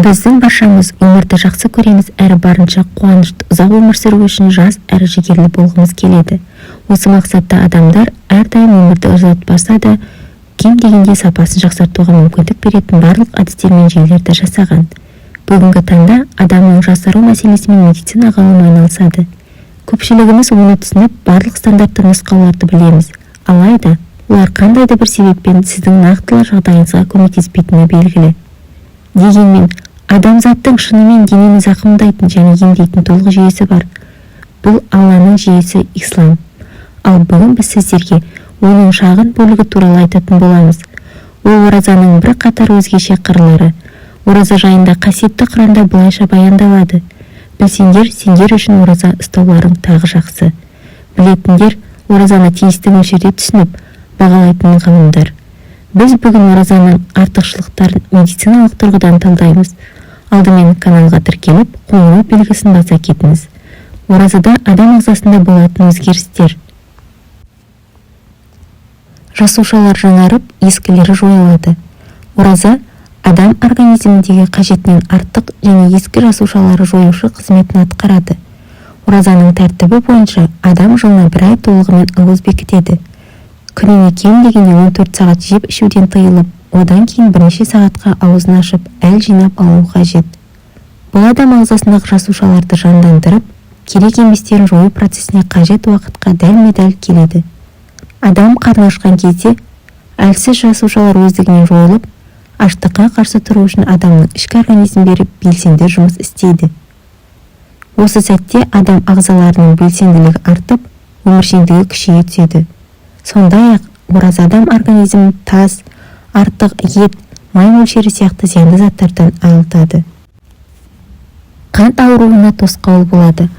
Біздің баршамыз өмірді жақсы көреміз, әрі барынша қуанышты ұзақ өмір сүру үшін жас әрі жігерлі болғымыз келеді. Осы мақсатта адамдар әрдайым өмірді ұзартпаса да, кем дегенде сапасын жақсартуға мүмкіндік беретін барлық әдістер мен жүйелерді жасаған. Бүгінгі таңда адамның жасару мәселесімен медицина ғылымы айналысады. Көпшілігіміз оны түсініп, барлық стандартты нұсқауларды білеміз. Алайда, олар қандай да бір себеппен сіздің нақтылы жағдайыңызға көмектеспейтіні белгілі. Дегенмен, адамзаттың шынымен денені зақымдайтын және емдейтін толық жүйесі бар. Бұл Алланың жүйесі ислам. Ал бүгін біз сіздерге оның шағын бөлігі туралы айтатын боламыз. Ол оразаның бір қатар өзгеше қырлары. Ораза жайында қасиетті Құранда былайша баяндалады. Білсеңдер, сендер үшін ораза ұстауларың тағы жақсы. Білетіндер, оразаны тиісті мөлшерде түсініп, бағалайтын ғалымдар. Біз бүгін оразаның артықшылықтарын медициналық тұрғыдан талдаймыз. Алдымен каналға тіркеліп, қоңырау белгісін баса кетіңіз. Оразада адам ағзасында болатын өзгерістер. Жасушалар жаңарып, ескілері жойылады. Ораза адам организміндегі қажетінен артық және ескі жасушалары жоюшы қызметін атқарады. Оразаның тәртібі бойынша адам жылына бір ай толығымен ауыз бекітеді. Күніне кем дегенде 14 сағат жеп ішуден тыйылып, одан кейін бірнеше сағатқа аузын ашып, әл жинап алу қажет. Бұл адам ағзасындағы жасушаларды жандандырып, керек еместерін жою процесіне қажет уақытқа дәлме-дәл келеді. Адам қарны ашқан кезде әлсіз жасушалар өздігінен жойылып, аштыққа қарсы тұру үшін адамның ішкі организмдері белсенді жұмыс істейді. Осы сәтте адам ағзаларының белсенділігі артып, өміршеңдігі күшейе түседі. Сондай-ақ, ораза адам организмін тас, артық ет, май мөлшері сияқты зиянды заттардан арылтады. Қант ауруына тосқауыл болады.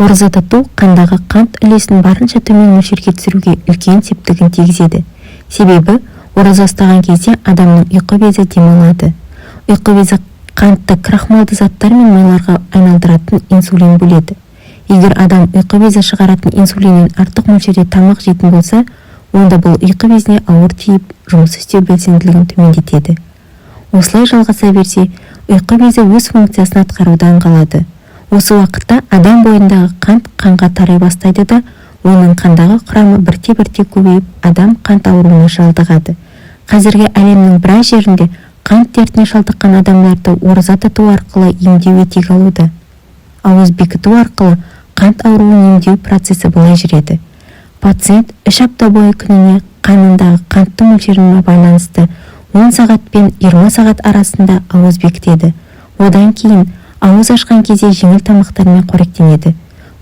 Ораза тұту қандағы қант үлесін барынша төмен мөлшерге түсіруге үлкен септігін тигізеді. Себебі, ораза ұстаған кезде адамның ұйқы безі демалады. Ұйқы безі қантты крахмалды заттар мен майларға айналдыратын инсулин бөледі. Егер адам ұйқы безі шығаратын инсулиннен артық мөлшерде тамақ жейтін болса, онда бұл ұйқы безіне ауыр тиіп, жұмыс істеу белсенділігін төмендетеді. Осылай жалғаса берсе, ұйқы безі өз функциясын атқарудан қалады. Осы уақытта адам бойындағы қант қанға тарай бастайды да, оның қандағы құрамы бірте-бірте көбейіп, адам қант ауруына шалдығады. Қазіргі әлемнің біраз жерінде қант дертіне шалдыққан адамдарды ораза тұту арқылы емдеу етек алуда. Ауыз бекіту арқылы қант ауруын емдеу процесі былай жүреді. Пациент 3 апта бойы күніне қанындағы қанттың мөлшеріне байланысты 10 сағат пен 20 сағат арасында ауыз бекітеді. Одан кейін ауыз ашқан кезде жеңіл тамақтармен қоректенеді.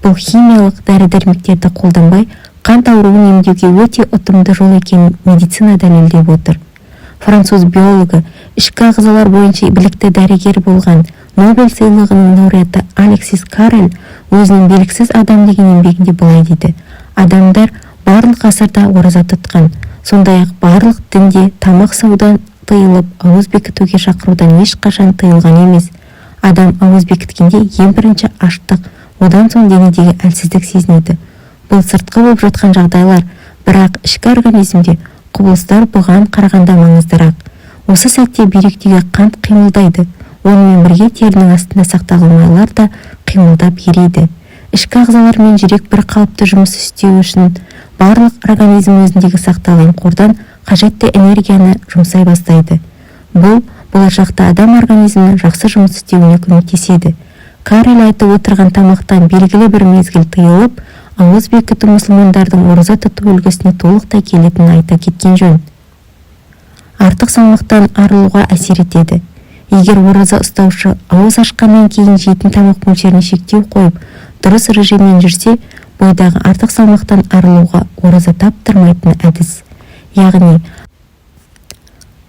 Бұл химиялық дәрі-дәрмектерді қолданбай қант ауруын емдеуге өте ұтымды жол екенін медицина дәлелдеп отыр. Француз биологы, ішкі ағзалар бойынша білікті дәрігер болған Нобель сыйлығының лауреаты Алексис Карель өзінің белгісіз адам деген еңбегінде былай дейді: адамдар барлық ғасырда ораза тұтқан, сондай-ақ барлық дінде тамақ саудан тыйылып, ауыз бекітуге шақырудан ешқашан тыйылған емес. Адам ауыз бекіткенде ең бірінші аштық, одан соң денедегі әлсіздік сезінеді. Бұл сыртқы болып жатқан жағдайлар, бірақ ішкі организмде құбылыстар бұған қарағанда маңыздырақ. Осы сәтте бүйректегі қант қимылдайды, онымен бірге терінің астында сақталған майлар да қимылдап ериді. Ішкі ағзалар мен жүрек бір қалыпты жұмыс істеу үшін барлық организм өзіндегі сақталған қордан қажетті энергияны жұмсай бастайды. Бұл болашақта адам организмінің жақсы жұмыс істеуіне көмектеседі. Карель айтып отырған тамақтан белгілі бір мезгіл тыйылып, ауыз бекіту мұсылмандардың ораза тұту үлгісіне толықтай келетінін айта кеткен жөн. Артық салмақтан арылуға әсер етеді. Егер ораза ұстаушы ауыз ашқаннан кейін жейтін тамақ мөлшерін шектеу қойып, дұрыс режиммен жүрсе, бойдағы артық салмақтан арылуға ораза таптырмайтын әдіс. Яғни,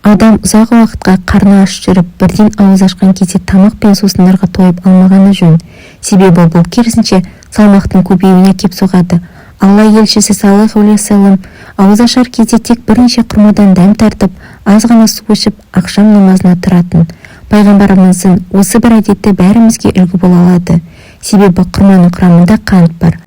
адам ұзақ уақытқа қарны аш жүріп, бірден ауыз ашқан кезде тамақ пен сусындарға тойып алмағаны жөн. Себебі бұл керісінше салмақтың көбеюіне әкеп соғады. Алла елшісі саллаллаху алейхи вассалам ауыз ашар кезде тек бірнеше құрмадан дәм тартып, аз ғана су ішіп, ақшам намазына тұратын. Пайғамбарымыздың осы бір әдеті бәрімізге үлгі бола алады. Себебі құрманың құрамында қант бар.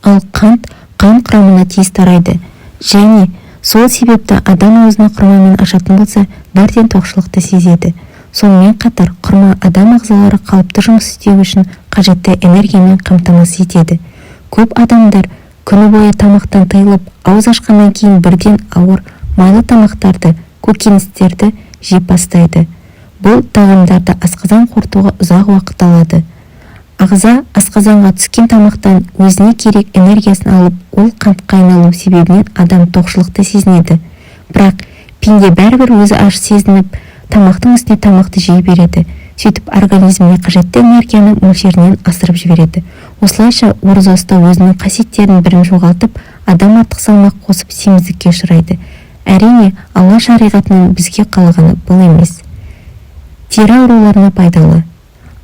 Ал қант қан құрамына тез тарайды. Және сол себепті адам аузына құрмамен ашатын болса, бірден тоқшылықты сезеді. Сонымен қатар құрма адам ағзалары қалыпты жұмыс істеу үшін қажетті энергиямен қамтамасыз етеді. Көп адамдар күні бойы тамақтан тыйылып, ауыз ашқаннан кейін бірден ауыр майлы тамақтарды, көкөністерді жеп бастайды. Бұл тағамдарды асқазан қорытуға ұзақ уақыт алады. Ағза асқазанға түскен тамақтан өзіне керек энергиясын алып, ол қантқа айналу себебінен адам тоқшылықты сезінеді. Бірақ пенде бәрібір өзі аш сезініп, тамақтың үстіне тамақты жей береді. Сөйтіп организміне қажетті энергияны мөлшерінен асырып жібереді. Осылайша ораза ұстау өзінің қасиеттерінің бірін жоғалтып, адам артық салмақ қосып семіздікке ұшырайды. Әрине, Алла шариғатының бізге қалағаны бұл емес. Тері ауруларына пайдалы.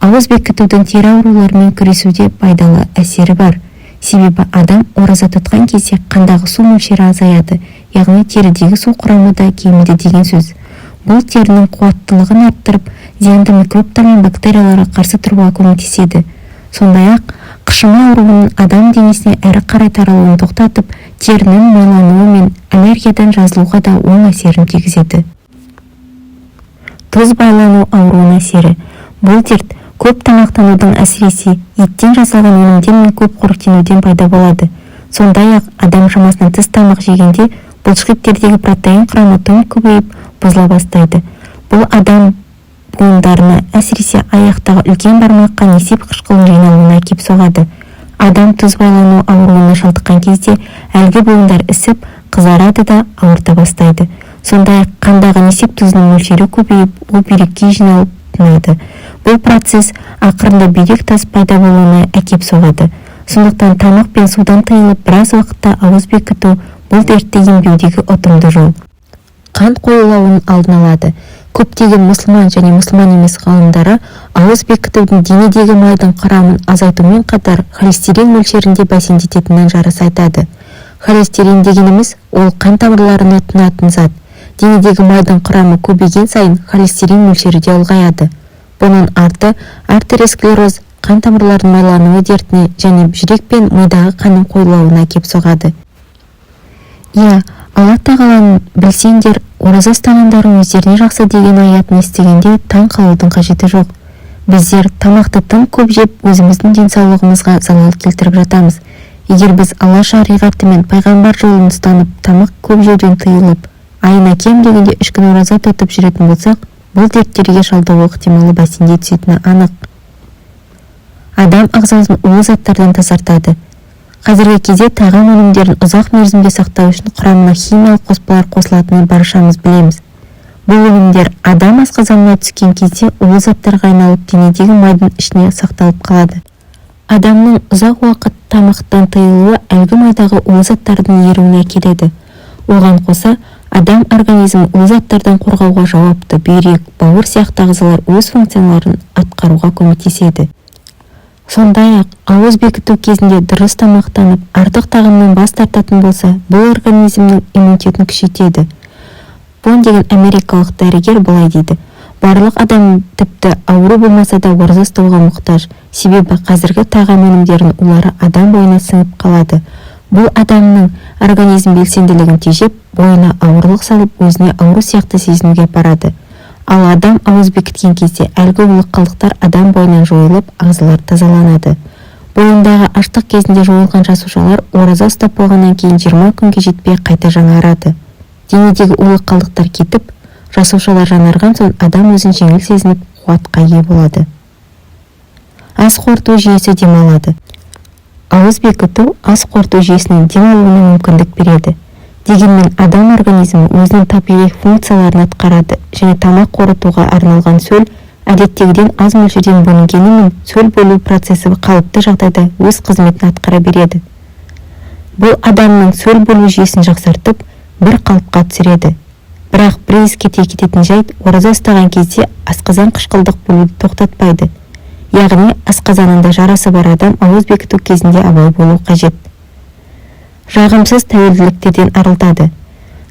Ауыз бекітудің тері ауруларымен күресуде пайдалы әсері бар. Себебі адам ораза тұтқан кезде қандағы су мөлшері азаяды, яғни терідегі су құрамы да кемиді деген сөз. Бұл терінің қуаттылығын арттырып, зиянды микробтар мен бактерияларға қарсы тұруға көмектеседі. Сондай-ақ, қышыма ауруының адам денесіне әрі қарай таралуын тоқтатып, терінің майлануы мен аллергиядан жазылуға да оң әсерін тигізеді. Тұз байлану ауруының әсері. Бұл дерт көп тамақтанудың, әсіресе еттен жасалған өнімдер мен көп қоректенуден пайда болады. Сондай-ақ, адам шамасынан тыс тамақ жегенде бұлшықеттердегі протеин құрамы тым көбейіп, бұзыла бастайды. Бұл адам буындарына, әсіресе аяқтағы үлкен бармаққа несеп қышқылын жиналуына әкеп соғады. Адам тұз байлану ауруына шалдыққан кезде әлгі буындар ісіп, қызарады да ауырта бастайды. Сондай-ақ, қандағы несеп тұзының мөлшері көбейіп, ол бүйрекке жиналып тынады. Бұл процесс ақырында бүйрек тас пайда болуына әкеп соғады. Сондықтан тамақ пен судан тыйылып, біраз уақытта ауыз бекіту бұл дертті емдеудегі ұтымды жол. Қант қоюлауын алдын алады. Көптеген мұсылман және мұсылман емес ғалымдары ауыз бекітудің денедегі майдың құрамын азайтумен қатар холестерин мөлшерінде бәсеңдететінін жарыса айтады. Холестерин дегеніміз ол қан тамырларына тұнатын зат. Денедегі майдың құрамы көбейген сайын холестерин мөлшері де ұлғаяды. Бұның арты артеросклероз, қан тамырларының майлануы дертіне және жүрек пен мидағы қанның қойылуына әкеп соғады. Алла тағаланың білсеңдер, ораза ұстағандардың өздеріне жақсы деген аятын естігенде таң қалудың қажеті жоқ. Біздер тамақты тым көп жеп, өзіміздің денсаулығымызға залал келтіріп жатамыз. Егер біз Алла шариғаты мен пайғамбар жолын ұстанып, тамақ көп жеуден тыйылып, айына кем дегенде 3 күн ораза тұтып жүретін болсақ, бұл дерттерге шалдығу ықтималы бәсеңдей түсетіні анық. Адам ағзасын улы заттардан тазартады. Қазіргі кезде тағам өнімдерін ұзақ мерзімде сақтау үшін құрамына химиялық қоспалар қосылатынын баршамыз білеміз. Бұл өнімдер адам асқазанына түскен кезде улы заттарға айналып, денедегі майдың ішіне сақталып қалады. Адамның ұзақ уақыт тамақтан тыйылуы әлгі майдағы улы заттардың еруіне әкеледі. Оған қоса, адам организмі улы заттардан қорғауға жауапты бүйрек, бауыр сияқты ағзалар өз функцияларын атқаруға көмектеседі. Сондай-ақ, ауыз бекіту кезінде дұрыс тамақтанып, артық тағамнан бас тартатын болса, бұл организмнің иммунитетін күшейтеді. Бон деген америкалық дәрігер былай дейді: барлық адам тіпті ауру болмаса да ораза ұстауға мұқтаж, себебі қазіргі тағам өнімдерінің улары адам бойына сіңіп қалады. Бұл адамның организм белсенділігін тежеп, бойына ауырлық салып, өзіне ауру сияқты сезінуге апарады. Ал адам ауыз бекіткен кезде әлгі улы қалдықтар адам бойынан жойылып, ағзалар тазаланады. Бойындағы аштық кезінде жойылған жасушалар ораза ұстап болғаннан кейін 20 күнге жетпей қайта жаңарады. Денедегі улы қалдықтар кетіп, жасушалар жаңарған соң адам өзін жеңіл сезініп, қуатқа ие болады. Ас қорыту жүйесі демалады. Ауыз бекіту ас қорыту жүйесінің демалуына мүмкіндік береді. Дегенмен адам организмі өзінің табиғи функцияларын атқарады және тамақ қорытуға арналған сөл әдеттегіден аз мөлшерден бөлінгенімен сөл бөлу процесі қалыпты жағдайда өз қызметін атқара береді. Бұл адамның сөл бөлу жүйесін жақсартып, бір қалыпқа түсіреді. Бірақ бір ескерте кететін жайт, ораза ұстаған кезде асқазан қышқылдық бөлуді тоқтатпайды. Яғни асқазанында жарасы бар адам ауыз бекіту кезінде абай болу қажет. Жағымсыз тәуелділіктерден арылтады.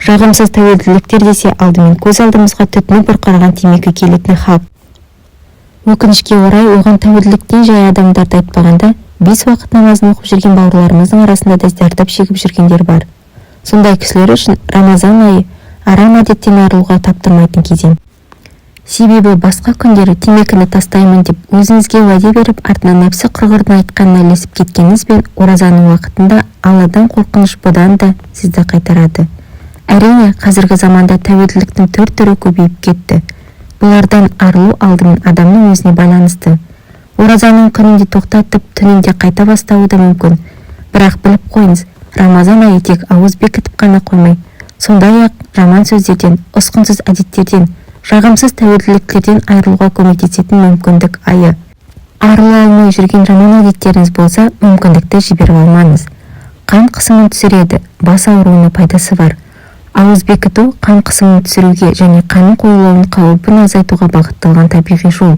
Жағымсыз тәуелділіктер десе алдымен көз алдымызға түтіні бұрқыраған темекі келетін хал. Өкінішке орай, оған тәуелділіктен жай адамдарды айтпағанда, 5 уақыт намазын оқып жүрген бауырларымыздың арасында да зардап шегіп жүргендер бар. Сондай кісілер үшін Рамазан айы арам әдеттен арылуға таптырмайтын кезең. Себебі басқа күндері темекіні тастаймын деп өзіңізге уәде беріп артынан нәпсі құрғырдың айтқанына ілесіп кеткеніңізбен оразаның уақытында Алладан қорқыныш бұдан да сізді қайтарады. Әрине, қазіргі заманда тәуелділіктің түр-түрі көбейіп кетті. Бұлардан арылу алдымен адамның өзіне байланысты. Оразаның күнінде тоқтатып, түнінде қайта бастауы да мүмкін. Бірақ біліп қойыңыз, Рамазан айы тек ауыз бекітіп қана қоймай, сондай-ақ жаман сөздерден, ұсқынсыз әдеттерден, жағымсыз тәуелділіктерден айырылуға көмектесетін мүмкіндік айы. Арыла алмай жүрген жаман әдеттеріңіз болса, мүмкіндікті жіберіп алмаңыз. Қан қысымын түсіреді, бас ауруына пайдасы бар. Ауыз бекіту қан қысымын түсіруге және қанның қойылуының қауіпін азайтуға бағытталған табиғи жол.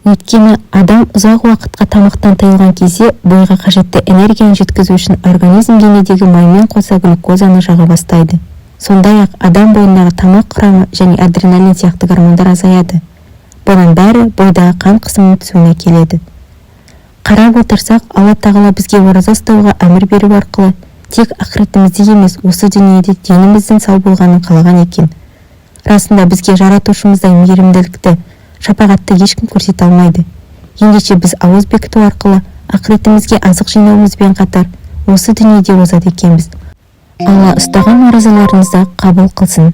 Өйткені адам ұзақ уақытқа тамақтан тыйылған кезде бойға қажетті энергияны жеткізу үшін организм денедегі маймен қоса глюкозаны жаға бастайды. Сондай-ақ адам бойындағы тамақ құрамы және адреналин сияқты гормондар азаяды. Бұның бәрі бойдағы қан қысымының түсуіне келеді. Қарап отырсақ, Алла тағала бізге ораза ұстауға әмір беру арқылы тек ақыретімізде емес, осы дүниеде деніміздің сау болғанын қалаған екен. Расында бізге жаратушымыздай мейірімділікті, шапағатты ешкім көрсете алмайды. Ендеше біз ауыз бекіту арқылы ақыретімізге азық жинауымызбен қатар осы дүниеде озады екенбіз. Алла ұстаған оразаларыңызды қабыл қылсын.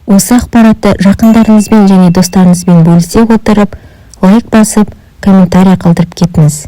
Осы ақпаратты жақындарыңызбен және достарыңызбен бөлісе отырып, лайк басып, комментарий қалдырып кетіңіз.